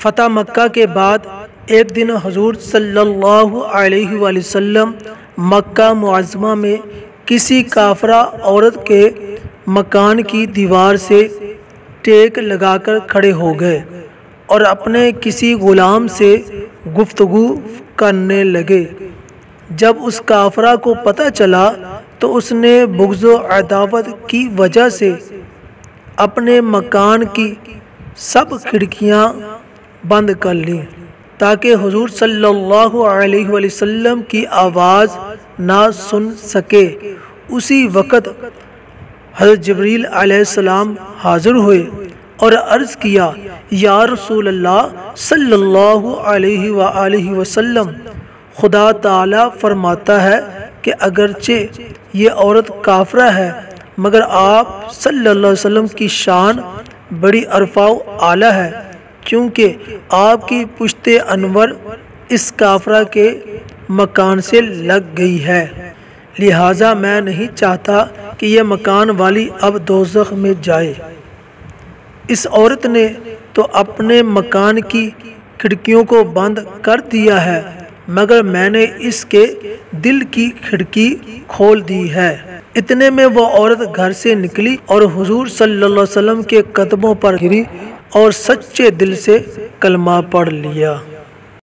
فتح مکہ کے بعد ایک دن حضور صلی اللہ علیہ وآلہ وسلم مکہ معظمہ میں کسی کافرہ عورت کے مکان کی دیوار سے ٹیک لگا کر کھڑے ہو گئے اور اپنے کسی غلام سے گفتگو کرنے لگے۔ جب اس کافرہ کو پتہ چلا تو اس نے بغض و عداوت کی وجہ سے اپنے مکان کی سب کھڑکیاں بند کر لیں تاکہ حضور صلی اللہ علیہ وآلہ وسلم کی آواز نہ سن سکے۔ اسی وقت حضرت جبریل علیہ السلام حاضر ہوئے اور عرض کیا، یا رسول اللہ صلی اللہ علیہ وآلہ وسلم، خدا تعالی فرماتا ہے کہ اگرچہ یہ عورت کافرہ ہے مگر آپ صلی اللہ علیہ وسلم کی شان بڑی عرفہ و اعلیٰ ہے، کیونکہ آپ کی پشت انور اس کافرہ کے مکان سے لگ گئی ہے، لہٰذا میں نہیں چاہتا کہ یہ مکان والی اب دوزخ میں جائے۔ اس عورت نے تو اپنے مکان کی کھڑکیوں کو بند کر دیا ہے مگر میں نے اس کے دل کی کھڑکی کھول دی ہے۔ اتنے میں وہ عورت گھر سے نکلی اور حضور صلی اللہ علیہ وسلم کے قدموں پر گری اور سچے دل سے کلمہ پڑھ لیا۔